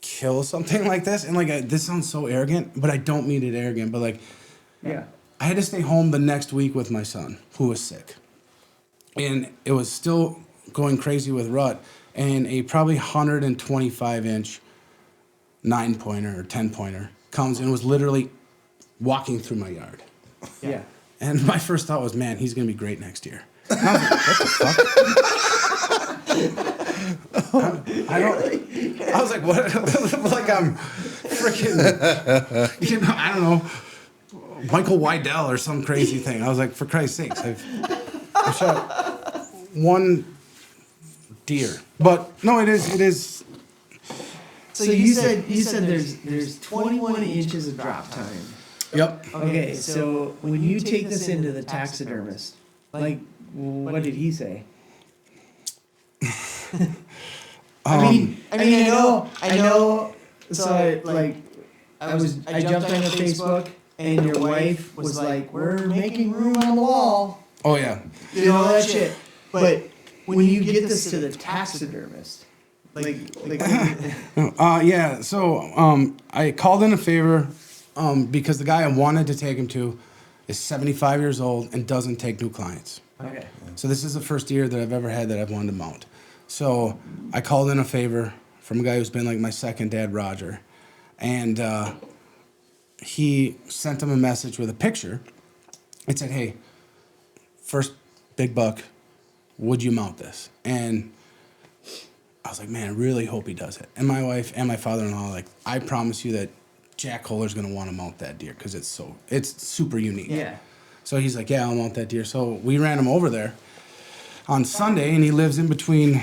kill something like this, and this sounds so arrogant, but I don't mean it arrogant, but Yeah. I had to stay home the next week with my son, who was sick. And it was still going crazy with rut, and a probably 125-inch 9-pointer or 10-pointer comes and was literally walking through my yard. Yeah. And my first thought was, man, he's going to be great next year. And I was like, what the fuck? I was like, what? I'm freaking, I don't know, Michael Wydell or some crazy thing. I was like, for Christ's sakes, I've shot 1 deer. But no, it is. So you said there's 21 inches of drop time. Yep. Okay, so when you take this into the taxidermist, what did he say? I know. So I jumped on Facebook, and your wife was like, "We're making room on the wall." Oh yeah. You know that shit. But when you get this to the taxidermist, yeah. So I called in a favor because the guy I wanted to take him to is 75 years old and doesn't take new clients. Okay. So this is the first deer that I've ever had that I've wanted to mount. So I called in a favor from a guy who's been like my second dad, Roger. And he sent him a message with a picture. It said, hey, first big buck, would you mount this? And I was like, man, I really hope he does it. And my wife and my father-in-law, like, I promise you that Jack Kohler's going to want to mount that deer because it's super unique. Yeah. So he's like, yeah, I'll mount that deer. So we ran him over there on Sunday, and he lives in between,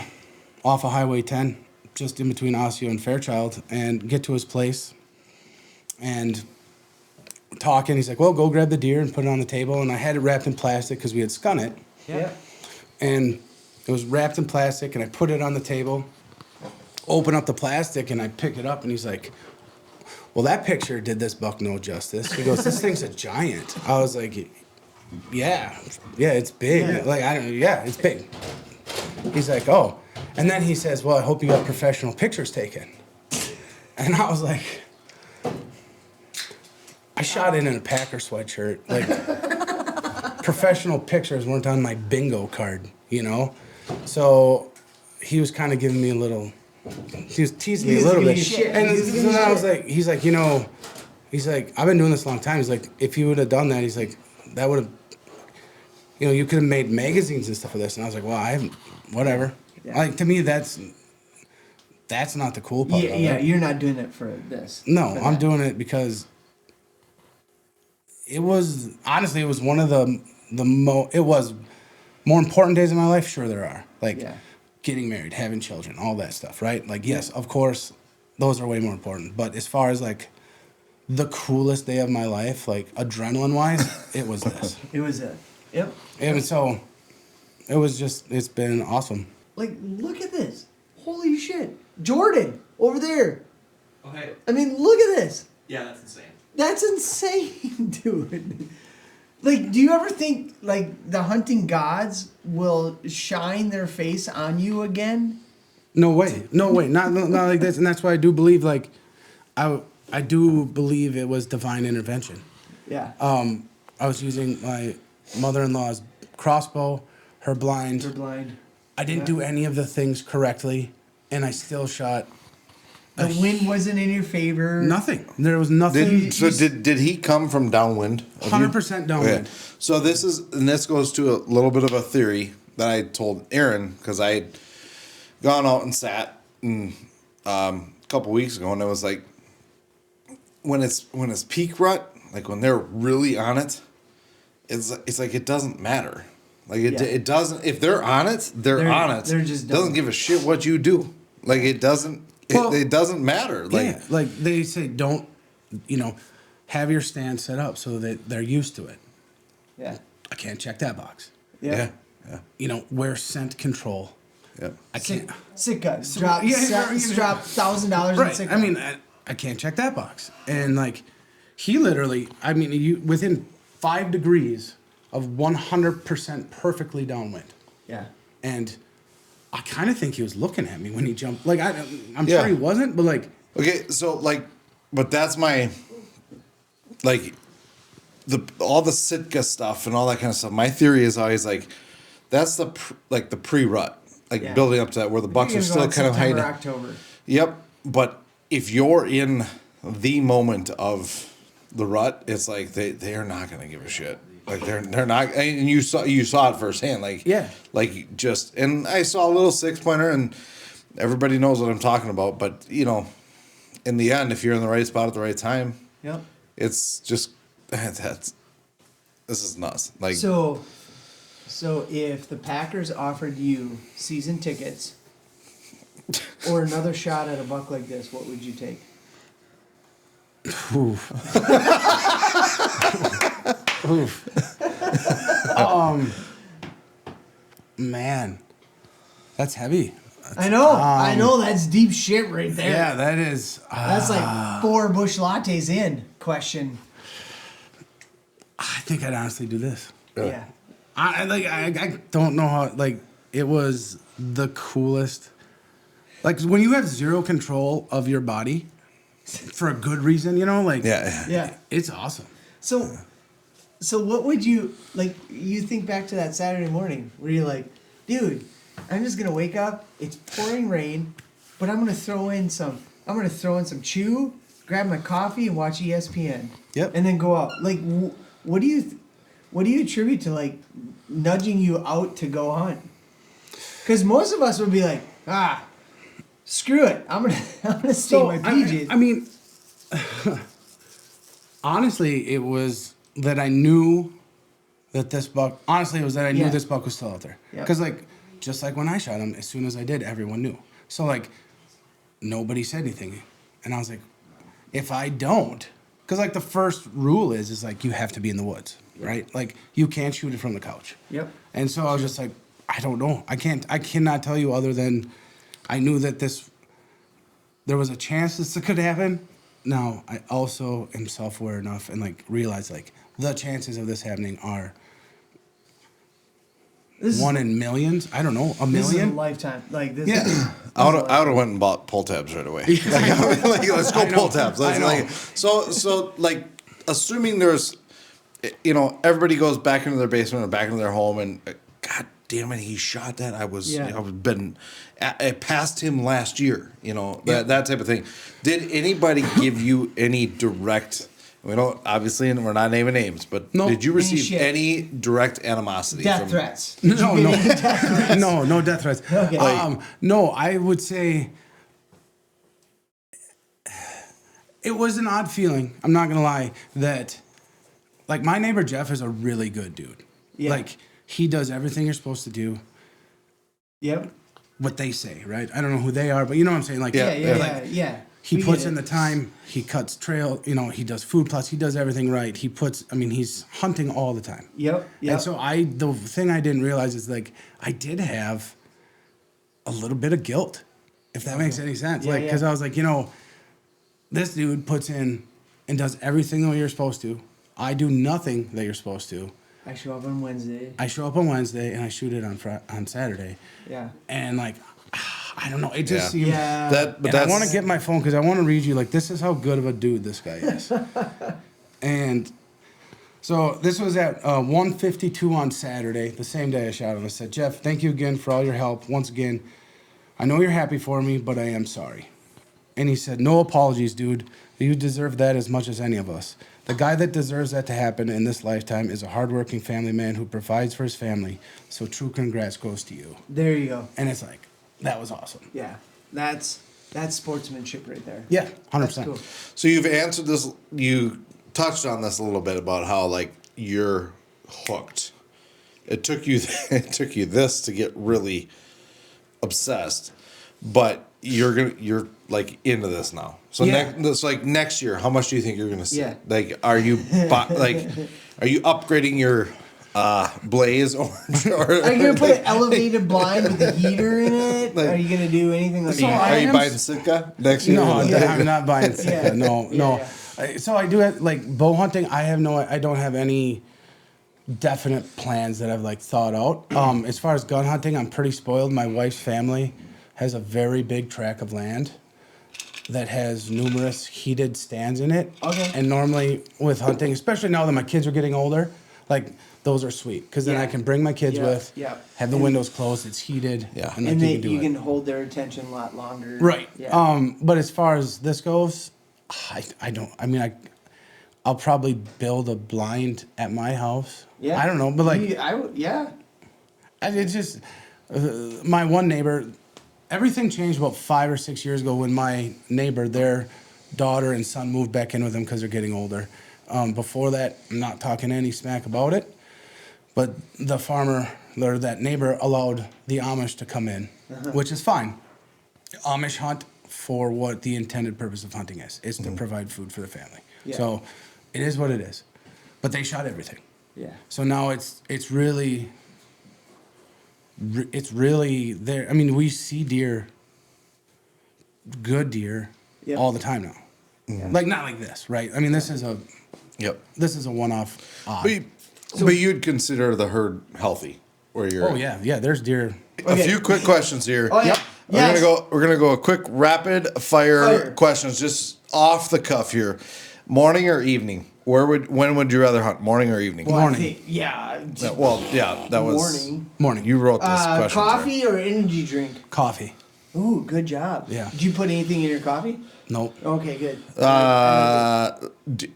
off of Highway 10, just in between Osseo and Fairchild, and get to his place and talking. He's like, well, go grab the deer and put it on the table. And I had it wrapped in plastic because we had skun it. Yeah. And it was wrapped in plastic, and I put it on the table, open up the plastic, and I pick it up, and he's like, well, that picture did this buck no justice. He goes, this thing's a giant. I was like, yeah, it's big. Yeah. Like, it's big. He's like, oh. And then he says, well, I hope you got professional pictures taken. And I was like, I shot it in a Packer sweatshirt. Like, professional pictures weren't on my bingo card, you know? So he was kind of giving me a little, he was teasing me a little bit. And then I was like, he's like, I've been doing this a long time. He's like, if you would have done that, he's like, that would have, you could have made magazines and stuff of this. And I was like, well, I haven't, whatever. Yeah. Like, to me, that's not the cool part. Yeah, you're not doing it for this. No, I'm doing it because it was one of it was more important days of my life. Sure, there are. Like, getting married, having children, all that stuff, right? Like, yes, of course, those are way more important. But as far as, like, the coolest day of my life, like, adrenaline-wise, it was this. It was it. Yep. And so, it's been awesome. Like, look at this. Holy shit. Jordan, over there. Okay. I mean, look at this. Yeah, that's insane. That's insane, dude. Like, do you ever think, like, the hunting gods will shine their face on you again? No way. Not like this. And that's why I do believe, like, I do believe it was divine intervention. Yeah. I was using my mother-in-law's crossbow, her blind. You're blind. I didn't do any of the things correctly, and I still shot. The wind wasn't in your favor. Nothing. There was nothing. Did he come from downwind? 100% downwind. Okay. So this goes to a little bit of a theory that I told Aaron because I had gone out and sat a couple weeks ago, and it was like when it's peak rut, like when they're really on it, it's like it doesn't matter. Like it doesn't. If they're on it, they're on it. They're just doesn't give a shit what you do. Like it doesn't. It doesn't matter. Like like they say, don't have your stand set up so that they're used to it. Yeah. I can't check that box. yeah. Wear scent control. Yeah. I can't. Sick guys. Drop $1,000 Right. in sick I mean, I can't check that box. And like, he literally, I mean, within 5 degrees of 100% perfectly downwind. Yeah. And I kind of think he was looking at me when he jumped. Like, I'm sure he wasn't, but like. Okay, so like, but that's my, like, all the Sitka stuff and all that kind of stuff. My theory is always like, that's the pre-rut, like building up to that where the bucks are still kind of hiding. October. Yep, but if you're in the moment of the rut, it's like they are not gonna give a shit. Like they're not, and you saw it firsthand. Like and I saw a little 6-pointer, and everybody knows what I'm talking about. But in the end, if you're in the right spot at the right time, it's just this is nuts. Like so if the Packers offered you season tickets or another shot at a buck like this, what would you take? Oof. Man, that's heavy. I know that's deep shit right there. Yeah, that is. That's like 4 bush lattes in. Question. I think I'd honestly do this. Yeah. I don't know how, like, it was the coolest. Like, when you have zero control of your body for a good reason, like, yeah, Yeah. it's awesome. So So what would you like? You think back to that Saturday morning where you're like, dude, I'm just gonna wake up. It's pouring rain, but I'm gonna throw in some chew, grab my coffee, and watch ESPN. Yep. And then go out. Like, what do you attribute to like nudging you out to go hunt? Because most of us would be like, screw it. I'm gonna stay in my PJs. I mean, honestly, it was that I knew that this buck. Honestly, it was that I knew this buck was still out there. Because just like when I shot him, as soon as I did, everyone knew. So like, nobody said anything, and I was like, if I don't, because like the first rule is like you have to be in the woods, right? Like you can't shoot it from the couch. Yep. And so I was just like, I don't know. I cannot tell you other than I knew that there was a chance this could happen. Now, I also am self-aware enough and like realize like the chances of this happening are 1 in millions. I don't know, a million. This is a lifetime. Like this. Yeah. I would have went and bought pull tabs right away. Like, let's go pull tabs. So like, assuming there's, everybody goes back into their basement or back into their home, and God damn it, he shot that. I passed him last year. That type of thing. Did anybody give you any direct? We don't, obviously, and we're not naming names, but did you receive any direct animosity? Death threats? No. No death threats. Okay. No, I would say it was an odd feeling. I'm not gonna lie that, like, my neighbor Jeff is a really good dude. Yeah. Like, he does everything you're supposed to do. Yep. What they say, right? I don't know who they are, but you know what I'm saying. Like, yeah. He puts in the time. He cuts trail. He does food plots. He does everything right. He's hunting all the time. Yep. And so the thing I didn't realize is like I did have a little bit of guilt, if that makes any sense. Because I was like, this dude puts in and does everything that you're supposed to. I do nothing that you're supposed to. I show up on Wednesday and I shoot it on Saturday. Yeah. And like, I don't know. It just seems. Yeah. I want to get my phone because I want to read you. Like, this is how good of a dude this guy is. And so this was at 1:52 on Saturday, the same day I shot him. I said, Jeff, thank you again for all your help. Once again, I know you're happy for me, but I am sorry. And he said, no apologies, dude. You deserve that as much as any of us. The guy that deserves that to happen in this lifetime is a hardworking family man who provides for his family. So true congrats goes to you. There you go. And it's like, that was awesome. Yeah. That's sportsmanship right there. Yeah, 100%. Cool. So you've answered this. You touched on this a little bit about how like you're hooked. It took you this to get really obsessed, but you're like into this now. So next year, how much do you think you're gonna see? Yeah. Like, are you upgrading your Blaze orange? Or are you gonna put an elevated blind with a heater in it? Are you gonna do anything like that? Are you buying Sitka next year? No, I'm not buying Sitka. Yeah. No. Yeah. So I do have like bow hunting. I don't have any definite plans that I've like thought out. As far as gun hunting, I'm pretty spoiled. My wife's family has a very big tract of land that has numerous heated stands in it. Okay. And normally with hunting, especially now that my kids are getting older, like those are sweet because then I can bring my kids have the windows closed, it's heated, and then you can hold their attention a lot longer. Right. Yeah. But as far as this goes, I'll probably build a blind at my house. Yeah. I don't know, but like it's just my one neighbor. Everything changed about 5 or 6 years ago when my neighbor, their daughter and son moved back in with them because they're getting older. Before that, I'm not talking any smack about it, but the farmer or that neighbor allowed the Amish to come in, which is fine. Amish hunt for what the intended purpose of hunting is to provide food for the family. Yeah. So it is what it is. But they shot everything. Yeah. So now it's really there. I mean, we see deer, good deer, all the time now. Yeah. Like not like this, right? I mean, this is a one-off. But you'd consider the herd healthy, where you're. Oh yeah. There's deer. A few quick questions here. Oh yeah. We're gonna go a quick rapid fire questions, just off the cuff here. Morning or evening? when would you rather hunt, morning or evening? Well, Morning. That was morning. You wrote this question. Coffee or energy drink? Coffee. Ooh, good job. Yeah. Did you put anything in your coffee? Nope. Okay, good.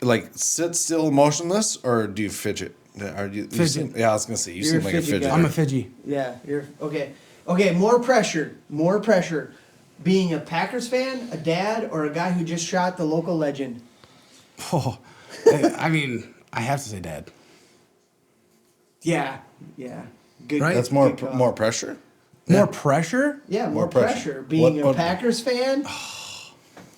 Like sit still, motionless, or do you fidget? Are you Fidget. seem, yeah, I was gonna say you You're seem a like a fidget fidget. guy. I'm a fidgy. Yeah, you're okay. Okay, more pressure. More pressure. Being a Packers fan, a dad, or a guy who just shot the local legend. Oh, I mean, I have to say dad. Yeah, yeah. Good. Right? That's good call. more pressure. More pressure? Yeah, more More pressure. pressure. Being What- a Packers fan,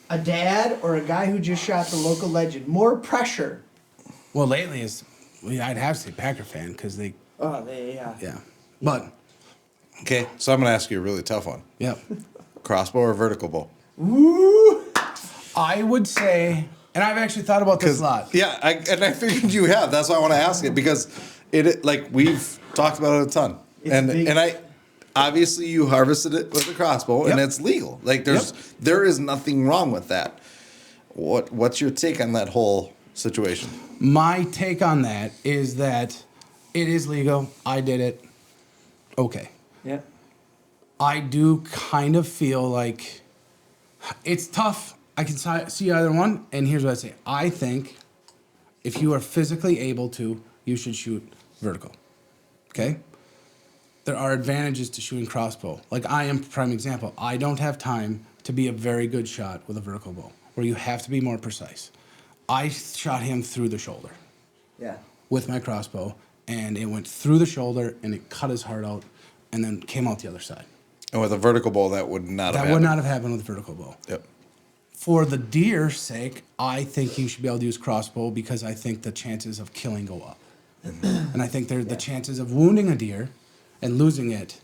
a dad, or a guy who just shot the local legend. More pressure. Well, lately I'd have to say Packer fan because they, Oh, yeah. yeah. But, Okay, so I'm gonna ask you a really tough one: yeah. crossbow or vertical bow? Woo! I would say, and I've actually thought about this a lot. Yeah, I figured you have. That's why I want to ask it because it like we've talked about it a ton, It's big. and I obviously you harvested it with a crossbow and Yep. it's legal. Like there is nothing wrong with that. What's your take on that whole situation? My take on that is that it is legal. I did it. Okay. Yeah. I do kind of feel like it's tough. I can see either one, and here's what I say. I think if you are physically able to, you should shoot vertical. Okay? There are advantages to shooting crossbow. Like I am prime example. I don't have time to be a very good shot with a vertical bow, where you have to be more precise. I shot him through the shoulder Yeah. with my crossbow, and it went through the shoulder, and it cut his heart out, and then came out the other side. And with a vertical bow, that would not have That happened. would not have happened with a vertical bow. Yep. For the deer's sake, I think you should be able to use crossbow because I think the chances of killing go up. And I think the chances of wounding a deer and losing it,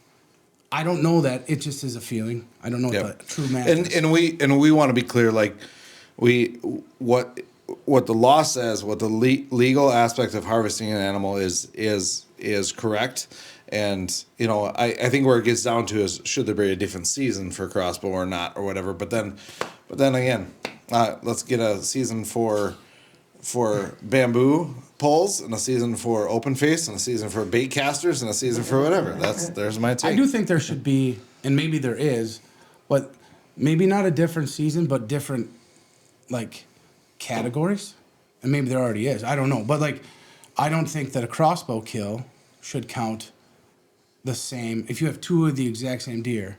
I don't know that. It just is a feeling. I don't know Yep. what the true math is. And we want to be clear, like what the law says, what the legal aspect of harvesting an animal is correct. And I think where it gets down to is should there be a different season for crossbow or not or whatever. But then again, let's get a season for bamboo poles and a season for open face and a season for bait casters and a season for whatever. There's my take. I do think there should be, and maybe there is, but maybe not a different season, but different like categories. And maybe there already is. I don't know. But like, I don't think that a crossbow kill should count the same. If you have two of the exact same deer,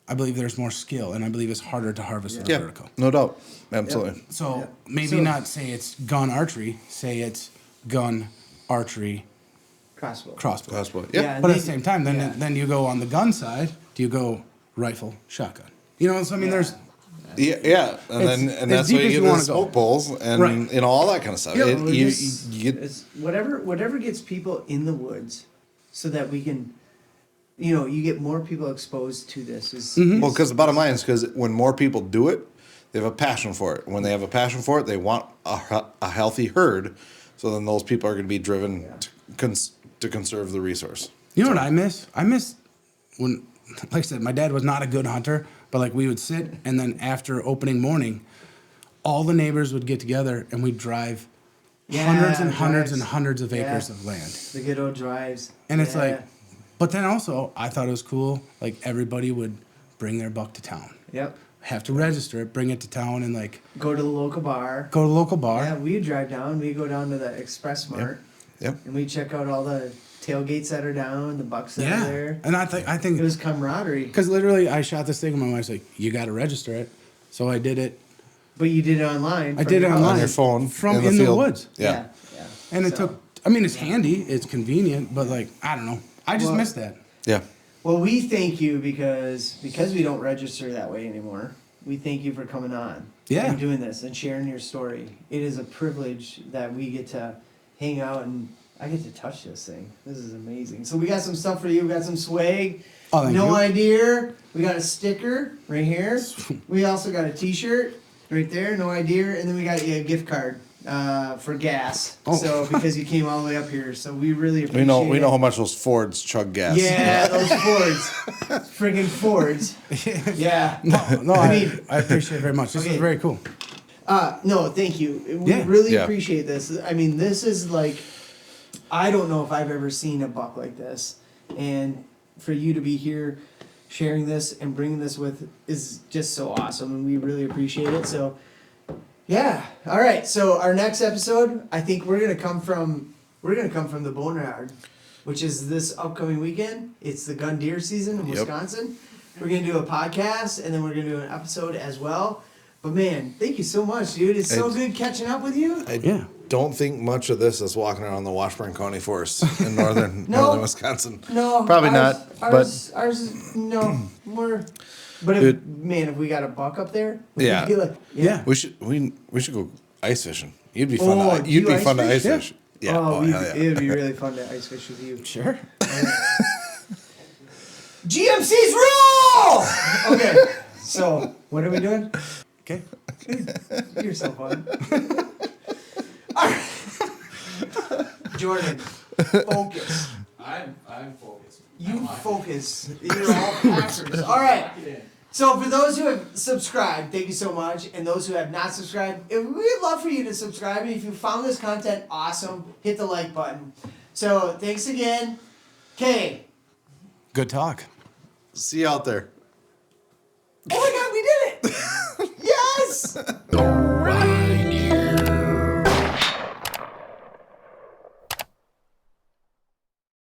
I believe there's more skill, and I believe it's harder to harvest with a Yeah, vertical. no doubt, absolutely. So maybe So- not say it's gun archery, say it's gun archery Crossbow. crossbow. Crossbow, Yeah, yeah. and But at they- the same time, then yeah. then you go on the gun side. Do you go rifle, shotgun? You know, so I mean, there's Yeah, and It's then as that's deep where as you you get the wanna go. smoke poles and Right. all that kind of stuff. Yeah, It- we're you just- get it's whatever gets people in the woods, so that we can, you get more people exposed to this. well, because the bottom line is because when more people do it, they have a passion for it. When they have a passion for it, they want a healthy herd. So then those people are going to be driven to conserve the resource. You know what I miss? I miss when, like I said, my dad was not a good hunter, but like we would sit, and then after opening morning, all the neighbors would get together and we'd drive hundreds and hundreds and drives. hundreds of Yeah. acres of land. The good old drives. And it's Yeah. like, but then also I thought it was cool. Like everybody would bring their buck to town, Yep. have to register it, bring it to town, and like Go to the local bar. go to the local bar. Yeah, we drive down. We go down to the Express Mart, Yep. and we check out all the tailgates that are down, the bucks that are Yeah, there. and I think It was camaraderie. because literally I shot this thing and my wife's like, you got to register it, so I did it. But you did it online. I from did it your house. online On your phone from in the field. woods. Yeah. Yeah. And it So- took, I mean, it's handy, it's convenient, but like, I don't know. I just Well- missed that. Yeah. Well, we thank you because we don't register that way anymore. We thank you for coming on. Yeah. And doing this and sharing your story. It is a privilege that we get to hang out and I get to touch this thing. This is amazing. So we got some stuff for you. We got some swag. Oh, thank No you. idea. We got a sticker right here. We also got a T-shirt right there. No idea. And then we got a gift card for gas. Oh. So because you came all the way up here, so we really appreciate We it. know how much those Fords chug gas. Yeah, those Fords. Friggin' Fords. Yeah. No, I mean- I appreciate it very much. This Okay. is very cool. No, thank you. We Yeah. really Yeah. appreciate this. I mean, this is like, I don't know if I've ever seen a buck like this, and for you to be here sharing this and bringing this with is just so awesome, and we really appreciate it. So, yeah. All right. So our next episode, I think we're gonna come from the Boneyard, which is this upcoming weekend. It's the gun deer season in Yep. Wisconsin. We're gonna do a podcast, and then we're gonna do an episode as well. But man, thank you so much, dude. It's so good catching up with you. I don't think much of this is walking around the Washburn County Forest in northern Wisconsin. No, Probably ours, not. Ours is no. But if we got a buck up there. Yeah. We'd be like, Yeah. We should go ice fishing. You'd be fun. Oh, You'd you be ice fun to fish? ice fish. Yeah. Oh, Oh, hell yeah. it would be really fun to ice fish with you. Sure. GMC's rule. Okay, so what are we doing? Okay. You're so fun. All right. Jordan, focus. I'm focused. You focus. You're all actors. All right. So for those who have subscribed, thank you so much. And those who have not subscribed, we'd love for you to subscribe. And if you found this content awesome, hit the like button. So thanks again. Okay. Good talk. See you out there. Oh my God, we did it. Yes.